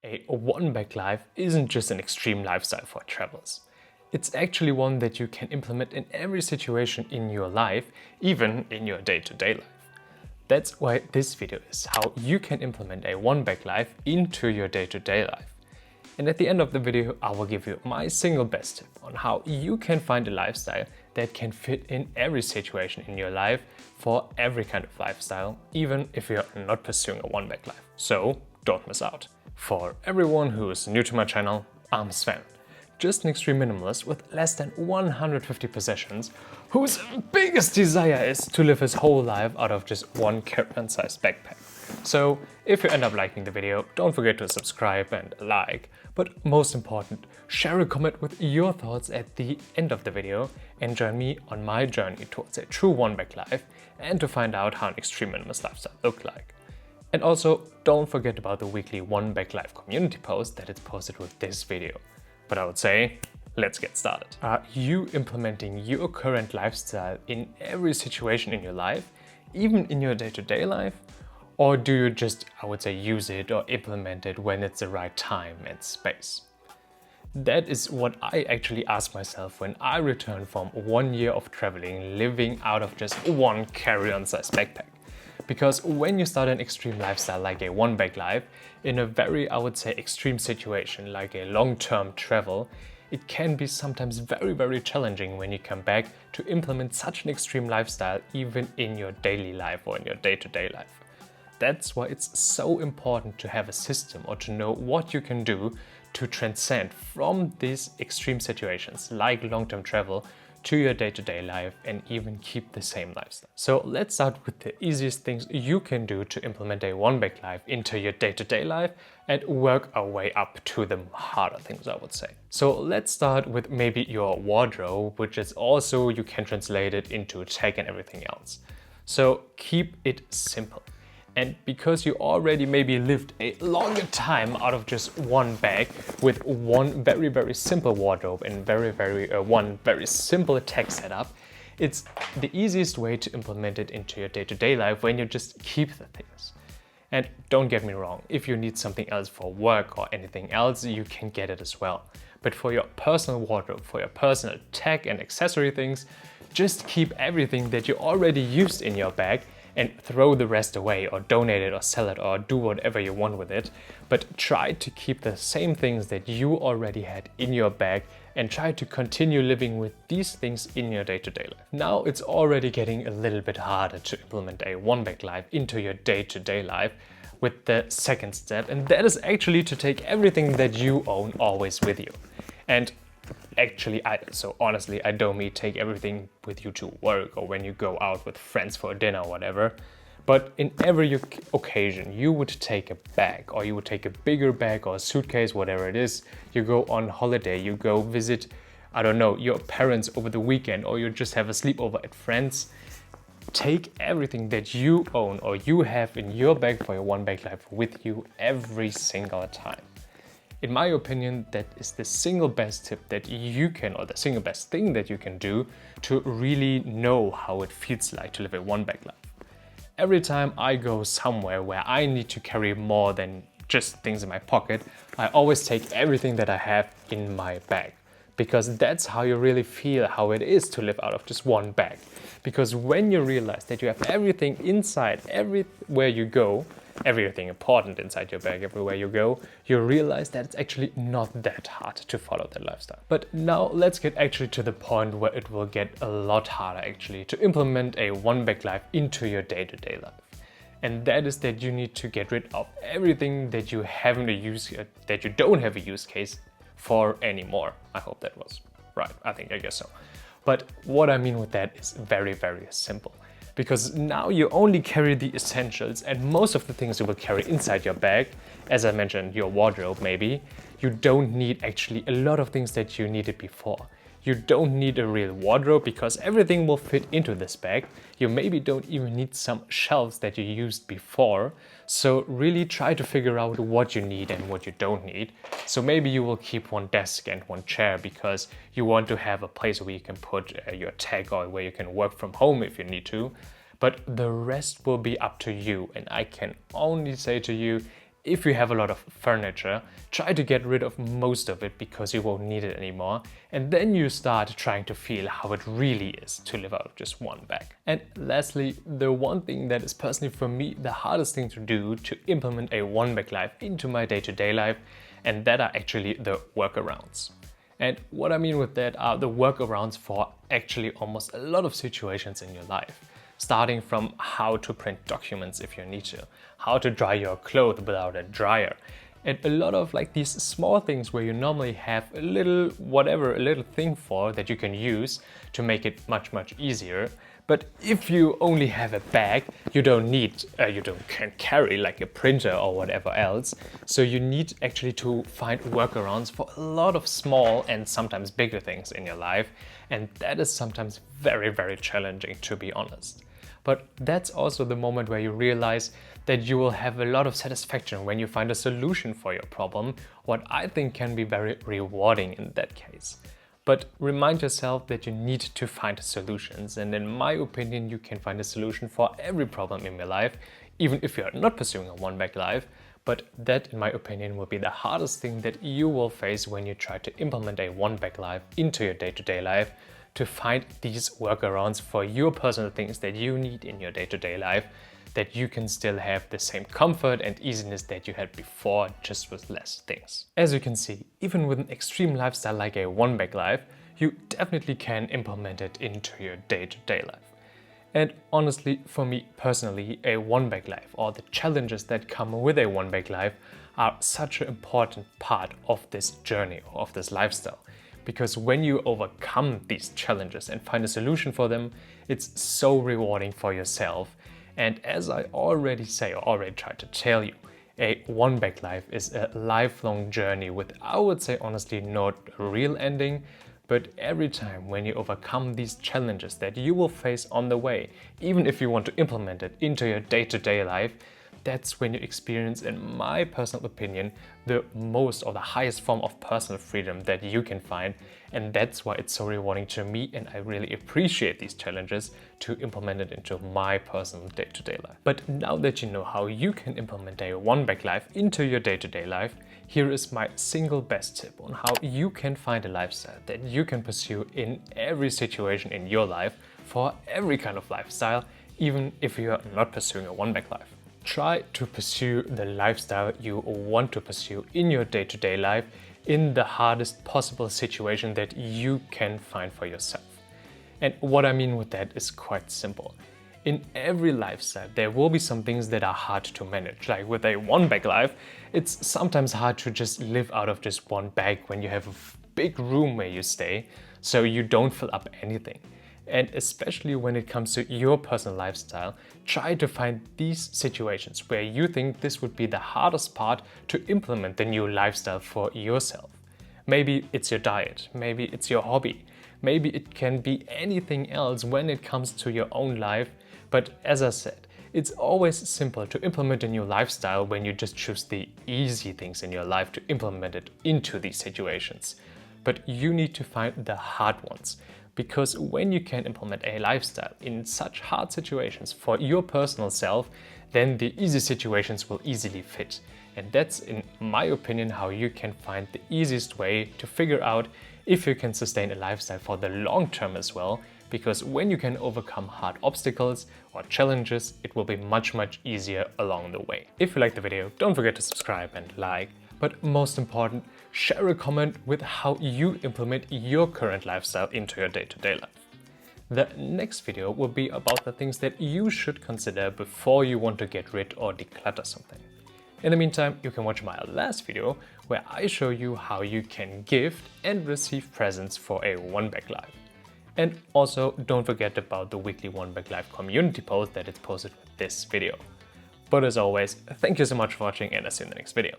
A one-bag life isn't just an extreme lifestyle for travelers. It's actually one that you can implement in every situation in your life, even in your day-to-day life. That's why this video is how you can implement a one-bag life into your day-to-day life. And at the end of the video, I will give you my single best tip on how you can find a lifestyle that can fit in every situation in your life for every kind of lifestyle, even if you're not pursuing a one-bag life. So don't miss out. For everyone who is new to my channel, I'm Sven, just an extreme minimalist with less than 150 possessions, whose biggest desire is to live his whole life out of just one carry-on-sized backpack. So if you end up liking the video, don't forget to subscribe and like, but most important, share a comment with your thoughts at the end of the video and join me on my journey towards a true one-bag life and to find out how an extreme minimalist lifestyle looks like. And also, don't forget about the weekly one-bag life community post that is posted with this video. But I would say, let's get started. Are you implementing your current lifestyle in every situation in your life, even in your day-to-day life? Or do you just, I would say, use it or implement it when it's the right time and space? That is what I actually asked myself when I returned from 1 year of traveling, living out of just one carry-on size backpack. Because when you start an extreme lifestyle like a one-bag life, in a very, I would say, extreme situation like a long-term travel, it can be sometimes very, very challenging when you come back to implement such an extreme lifestyle even in your daily life or in your day-to-day life. That's why it's so important to have a system or to know what you can do to transcend from these extreme situations like long-term travel to your day-to-day life and even keep the same lifestyle. So let's start with the easiest things you can do to implement a one-bag life into your day-to-day life and work our way up to the harder things, I would say. So let's start with maybe your wardrobe, which is also, you can translate it into tech and everything else. So keep it simple. And because you already maybe lived a longer time out of just one bag with one very, very simple wardrobe and one very simple tech setup, it's the easiest way to implement it into your day-to-day life when you just keep the things. And don't get me wrong, if you need something else for work or anything else, you can get it as well. But for your personal wardrobe, for your personal tech and accessory things, just keep everything that you already used in your bag and throw the rest away or donate it or sell it or do whatever you want with it. But try to keep the same things that you already had in your bag and try to continue living with these things in your day-to-day life. Now it's already getting a little bit harder to implement a one-bag life into your day-to-day life with the second step, and that is actually to take everything that you own always with you. And actually, honestly, I don't mean take everything with you to work or when you go out with friends for dinner or whatever. But in every occasion, you would take a bag or you would take a bigger bag or a suitcase, whatever it is. You go on holiday, you go visit, I don't know, your parents over the weekend, or you just have a sleepover at friends. Take everything that you own or you have in your bag for your one-bag life with you every single time. In my opinion, that is the single best tip that you can, or the single best thing that you can do to really know how it feels like to live a one-bag life. Every time I go somewhere where I need to carry more than just things in my pocket, I always take everything that I have in my bag. Because that's how you really feel how it is to live out of just one bag. Because when you realize that you have everything inside, everywhere you go, everything important inside your bag everywhere you go, you realize that it's actually not that hard to follow that lifestyle. But now let's get actually to the point where it will get a lot harder actually to implement a one-bag life into your day-to-day life. And that is that you need to get rid of everything that you haven't that you don't have a use case for anymore. I hope that was right. I guess so. But what I mean with that is very, very simple. Because now you only carry the essentials, and most of the things you will carry inside your bag, as I mentioned, your wardrobe maybe, you don't need actually a lot of things that you needed before. You don't need a real wardrobe because everything will fit into this bag. You maybe don't even need some shelves that you used before. So really try to figure out what you need and what you don't need. So maybe you will keep one desk and one chair because you want to have a place where you can put your tech or where you can work from home if you need to. But the rest will be up to you. And I can only say to you, if you have a lot of furniture, try to get rid of most of it because you won't need it anymore, and then you start trying to feel how it really is to live out of just one bag. And lastly, the one thing that is personally for me the hardest thing to do to implement a one bag life into my day-to-day life, and that are actually the workarounds. And what I mean with that are the workarounds for actually almost a lot of situations in your life. Starting from how to print documents if you need to, how to dry your clothes without a dryer, and a lot of like these small things where you normally have a little thing for that you can use to make it much easier. But if you only have a bag, you can't carry like a printer or whatever else. So you need actually to find workarounds for a lot of small and sometimes bigger things in your life. And that is sometimes very challenging, to be honest. But that's also the moment where you realize that you will have a lot of satisfaction when you find a solution for your problem, what I think can be very rewarding in that case. But remind yourself that you need to find solutions, and in my opinion you can find a solution for every problem in your life, even if you are not pursuing a one bag life. But that, in my opinion, will be the hardest thing that you will face when you try to implement a one bag life into your day-to-day life, to find these workarounds for your personal things that you need in your day-to-day life, that you can still have the same comfort and easiness that you had before, just with less things. As you can see, even with an extreme lifestyle like a one bag life, you definitely can implement it into your day-to-day life. And honestly, for me personally, a one bag life, or the challenges that come with a one bag life, are such an important part of this journey, or of this lifestyle. Because when you overcome these challenges and find a solution for them, it's so rewarding for yourself. And as I already tried to tell you, a one bag life is a lifelong journey with, I would say honestly, not a real ending. But every time when you overcome these challenges that you will face on the way, even if you want to implement it into your day-to-day life, that's when you experience, in my personal opinion, the most or the highest form of personal freedom that you can find. And that's why it's so rewarding to me, and I really appreciate these challenges to implement it into my personal day-to-day life. But now that you know how you can implement a one bag life into your day-to-day life, here is my single best tip on how you can find a lifestyle that you can pursue in every situation in your life, for every kind of lifestyle, even if you are not pursuing a one bag life. Try to pursue the lifestyle you want to pursue in your day-to-day life in the hardest possible situation that you can find for yourself. And what I mean with that is quite simple. In every lifestyle, there will be some things that are hard to manage. Like with a one bag life, it's sometimes hard to just live out of just one bag when you have a big room where you stay, so you don't fill up anything. And especially when it comes to your personal lifestyle, try to find these situations where you think this would be the hardest part to implement the new lifestyle for yourself. Maybe it's your diet, maybe it's your hobby, maybe it can be anything else when it comes to your own life. But as I said, it's always simple to implement a new lifestyle when you just choose the easy things in your life to implement it into these situations. But you need to find the hard ones. Because when you can implement a lifestyle in such hard situations for your personal self, then the easy situations will easily fit. And that's, in my opinion, how you can find the easiest way to figure out if you can sustain a lifestyle for the long term as well. Because when you can overcome hard obstacles or challenges, it will be much easier along the way. If you liked the video, don't forget to subscribe and like. But most important, share a comment with how you implement your current lifestyle into your day-to-day life. The next video will be about the things that you should consider before you want to get rid or declutter something. In the meantime, you can watch my last video where I show you how you can gift and receive presents for a one bag life. And also don't forget about the weekly one bag life community post that is posted with this video. But as always, thank you so much for watching, and I'll see you in the next video.